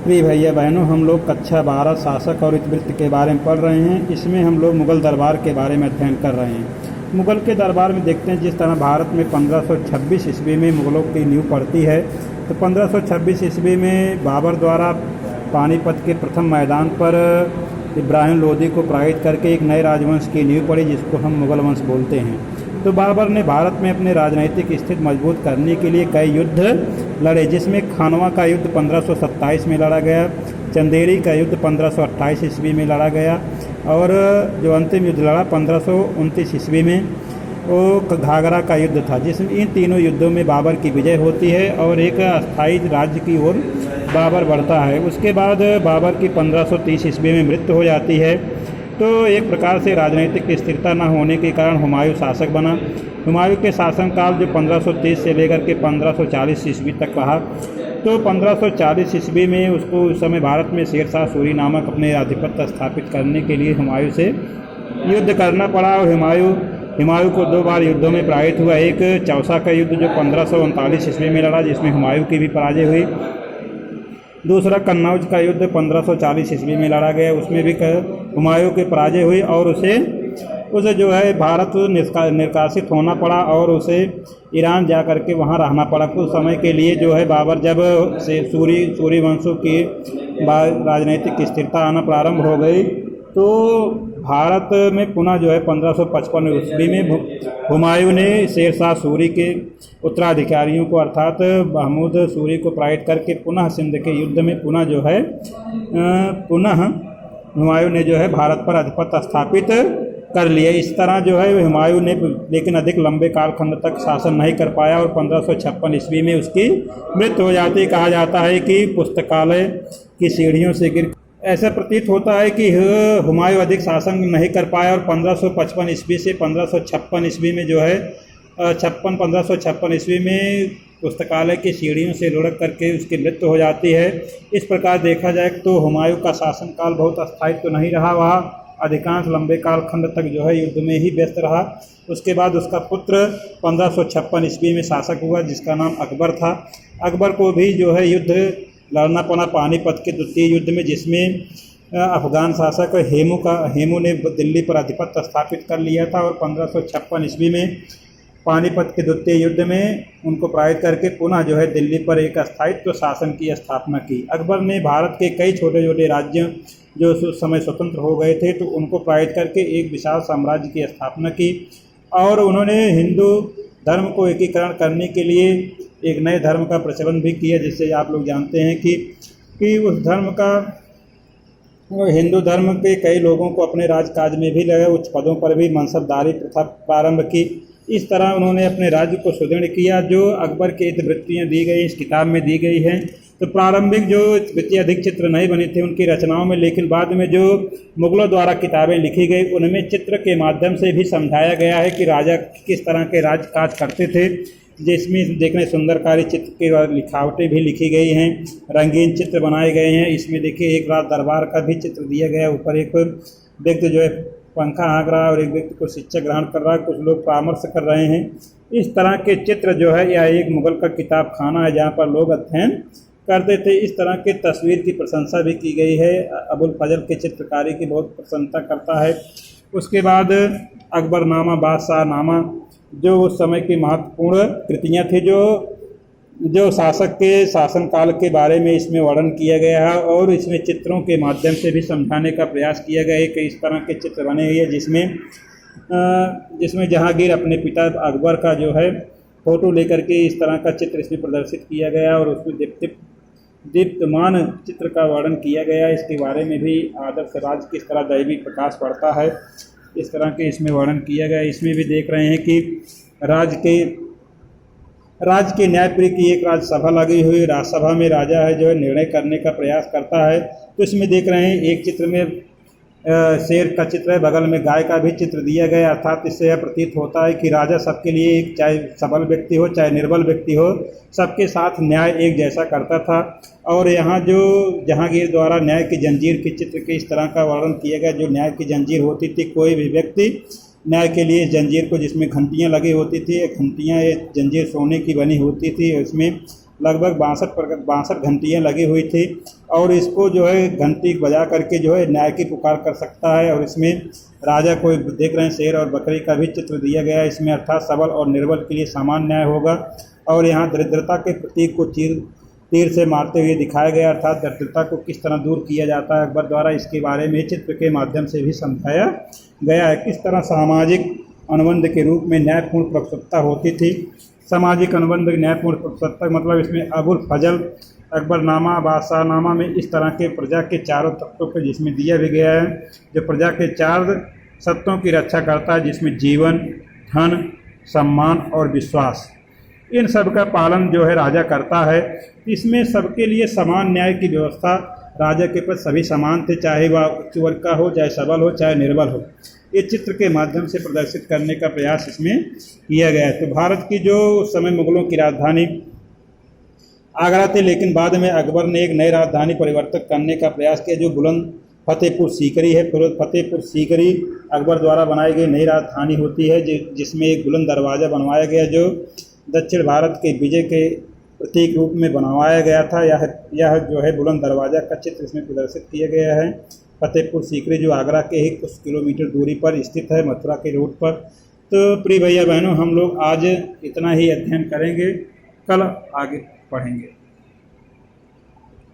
प्रिय भैया बहनों, हम लोग कक्षा 12 शासक और इतिवृत्त के बारे में पढ़ रहे हैं। इसमें हम लोग मुग़ल दरबार के बारे में अध्ययन कर रहे हैं। मुग़ल के दरबार में देखते हैं जिस तरह भारत में 1526 ईस्वी में मुग़लों की नींव पड़ती है, तो 1526 ईस्वी में बाबर द्वारा पानीपत के प्रथम मैदान पर इब्राहिम लोदी को पराजित करके एक नए राजवंश की नींव पड़ी, जिसको हम मुग़ल वंश बोलते हैं। तो बाबर ने भारत में अपने राजनीतिक स्थिति मजबूत करने के लिए कई युद्ध लड़े, जिसमें खानवा का युद्ध 1527 में लड़ा गया, चंदेरी का युद्ध 1528 ईस्वी में लड़ा गया, और जो अंतिम युद्ध लड़ा 1529 ईस्वी में वो घाघरा का युद्ध था, जिसमें इन तीनों युद्धों में बाबर की विजय होती है और एक अस्थायी राज्य की ओर बाबर बढ़ता है। उसके बाद बाबर की 1530 ईस्वी में मृत्यु हो जाती है। तो एक प्रकार से राजनीतिक स्थिरता न होने के कारण हुमायूं शासक बना। हुमायूं के शासनकाल जो 1530 से लेकर के 1540 ईस्वी तक रहा, तो 1540 ईस्वी में उसको उस समय भारत में शेरशाह सूरी नामक अपने आधिपत्य स्थापित करने के लिए हुमायूं से युद्ध करना पड़ा। और हुमायूं को 2 बार युद्धों में पराजित हुआ। एक चौसा का युद्ध जो 1539 ईस्वी में लड़ा, जिसमें हुमायूं की भी पराजय हुई। दूसरा कन्नौज का युद्ध 1540 ईस्वी में लड़ा गया, उसमें भी हुमायूं की पराजय हुई और उसे जो है भारत निष्कासित होना पड़ा और उसे ईरान जा कर के वहाँ रहना पड़ा कुछ समय के लिए। जो है बाबर जब से सूरी वंशों की राजनीतिक स्थिरता आना प्रारंभ हो गई, तो भारत में पुनः जो है 1555 ईस्वी में हुमायूं ने शेरशाह सूरी के उत्तराधिकारियों को अर्थात महमूद सूरी को पराजित करके पुनः सिंध के युद्ध में पुनः हुमायूं ने जो है भारत पर आधिपत्य स्थापित कर लिया। इस तरह जो है हुमायूं ने लेकिन अधिक लंबे कालखंड तक शासन नहीं कर पाया और 1556 ईस्वी में उसकी मृत्यु हो जाती। कहा जाता है कि पुस्तकालय की सीढ़ियों से गिर ऐसा प्रतीत होता है कि हुमायूं अधिक शासन नहीं कर पाया और 1555 ईस्वी से 1556 ईस्वी में जो है 1556 ईस्वी में पुस्तकालय की सीढ़ियों से लुढ़क करके उसकी मृत्यु हो जाती है। इस प्रकार देखा जाए तो हुमायूं का शासनकाल बहुत अस्थायी तो नहीं रहा, वह अधिकांश लंबे कालखंड तक जो है युद्ध में ही व्यस्त रहा। उसके बाद उसका पुत्र 1556 ईस्वी में शासक हुआ, जिसका नाम अकबर था। अकबर को भी जो है युद्ध लड़ना पड़ा पानीपत के द्वितीय युद्ध में, जिसमें अफगान शासक हेमू ने दिल्ली पर आधिपत्य स्थापित कर लिया था और 1556 ईस्वी में पानीपत के द्वितीय युद्ध में उनको पराजित करके पुनः जो है दिल्ली पर एक अस्थायित्व शासन की स्थापना की। अकबर ने भारत के कई छोटे छोटे राज्य जो उस समय स्वतंत्र हो गए थे, तो उनको पराजित करके एक विशाल साम्राज्य की स्थापना की और उन्होंने हिंदू धर्म को एकीकरण करने के लिए एक नए धर्म का प्रचलन भी किया, जिससे आप लोग जानते हैं कि उस धर्म का हिंदू धर्म के कई लोगों को अपने राजकाज में भी लगे, उच्च पदों पर भी मनसबदारी प्रथा प्रारंभ की। इस तरह उन्होंने अपने राज्य को सुदृढ़ किया, जो अकबर की इतिवृत्तियाँ दी गई इस किताब में दी गई हैं। तो प्रारंभिक जो इतने अधिक चित्र नहीं बने थे उनकी रचनाओं में, लेकिन बाद में जो मुग़लों द्वारा किताबें लिखी गई उनमें चित्र के माध्यम से भी समझाया गया है कि राजा किस तरह के राजकाज करते थे, जिसमें देखने सुंदरकारी चित्र की लिखावटें भी लिखी गई हैं, रंगीन चित्र बनाए गए हैं। इसमें देखिए एक राज दरबार का भी चित्र दिया गया, ऊपर एक व्यक्ति जो है पंखा हाँक रहा है और एक व्यक्ति को शिक्षा ग्रहण कर रहा है, कुछ लोग परामर्श कर रहे हैं। इस तरह के चित्र जो है यह एक मुग़ल का किताब खाना है जहाँ पर लोग अध्ययन करते थे। इस तरह के तस्वीर की प्रशंसा भी की गई है। अबुल फजल के चित्रकारी की बहुत प्रशंसा करता है। उसके बाद अकबरनामा, बादशाहनामा, जो उस समय की महत्वपूर्ण कृतियाँ थी, जो शासक के शासनकाल के बारे में इसमें वर्णन किया गया है और इसमें चित्रों के माध्यम से भी समझाने का प्रयास किया गया है कि इस तरह के चित्र बने हुए हैं, जिसमें जहांगीर अपने पिता अकबर का जो है फोटो लेकर के इस तरह का चित्र इसमें प्रदर्शित किया गया और उसमें दीप्तमान चित्र का वर्णन किया गया। इसके बारे में भी आदर्श राज किस तरह दैविक प्रकाश पड़ता है, इस तरह के इसमें वर्णन किया गया। इसमें भी देख रहे हैं कि राज्य के न्यायप्रिय की एक राज्यसभा लगी हुई, राज्यसभा में राजा है जो है निर्णय करने का प्रयास करता है। तो इसमें देख रहे हैं एक चित्र में शेर का चित्र है, बगल में गाय का भी चित्र दिया गया, अर्थात इससे यह प्रतीत होता है कि राजा सबके लिए, चाहे सबल व्यक्ति हो चाहे निर्बल व्यक्ति हो, सबके साथ न्याय एक जैसा करता था। और यहाँ जो जहांगीर द्वारा न्याय की जंजीर के चित्र के इस तरह का वर्णन किया गया, जो न्याय की जंजीर होती थी, कोई भी व्यक्ति न्याय के लिए जंजीर को, जिसमें घंटियाँ लगी होती थी, घंटियाँ ये जंजीर सोने की बनी होती थी, इसमें लगभग 62 घंटियाँ लगी हुई थी और इसको जो है घंटी बजा करके जो है न्याय की पुकार कर सकता है। और इसमें राजा को देख रहे हैं शेर और बकरी का भी चित्र दिया गया है इसमें, अर्थात सबल और निर्बल के लिए समान न्याय होगा। और यहाँ दरिद्रता के प्रतीक को तीर से मारते हुए दिखाया गया, अर्थात दरिद्रता को किस तरह दूर किया जाता है अकबर द्वारा, इसके बारे में चित्र के माध्यम से भी समझाया गया है। किस तरह सामाजिक अनुबंध के रूप में न्यायपूर्ण प्रस्तुतता होती थी। सामाजिक अनुबंध न्यायपूर्ण प्रस्तुतता मतलब इसमें अबुल फजल अकबरनामा बादशाहनामा में इस तरह के प्रजा के चारों तत्वों को जिसमें दिया भी गया है, जो प्रजा के 4 सत्यों की रक्षा करता है, जिसमें जीवन, धन, सम्मान और विश्वास, इन सब का पालन जो है राजा करता है। इसमें सबके लिए समान न्याय की व्यवस्था, राजा के पास सभी समान थे, चाहे वह उच्च वर्ग का हो, चाहे सबल हो, चाहे निर्बल हो। ये चित्र के माध्यम से प्रदर्शित करने का प्रयास इसमें किया गया है। तो भारत की जो उस समय मुगलों की राजधानी आगरा थी, लेकिन बाद में अकबर ने एक नई राजधानी परिवर्तित करने का प्रयास किया जो बुलंद फतेहपुर सीकरी है। फतेहपुर सीकरी अकबर द्वारा बनाई गई नई राजधानी होती है, जिसमें एक बुलंद दरवाज़ा बनवाया गया जो दक्षिण भारत के विजय के प्रतीक रूप में बनवाया गया था। यह जो है बुलंद दरवाज़ा का चित्र इसमें प्रदर्शित किया गया है। फतेहपुर सीकरी जो आगरा के ही कुछ किलोमीटर दूरी पर स्थित है, मथुरा के रोड पर। तो प्रिय भैया बहनों, हम लोग आज इतना ही अध्ययन करेंगे, कल आगे पढ़ेंगे।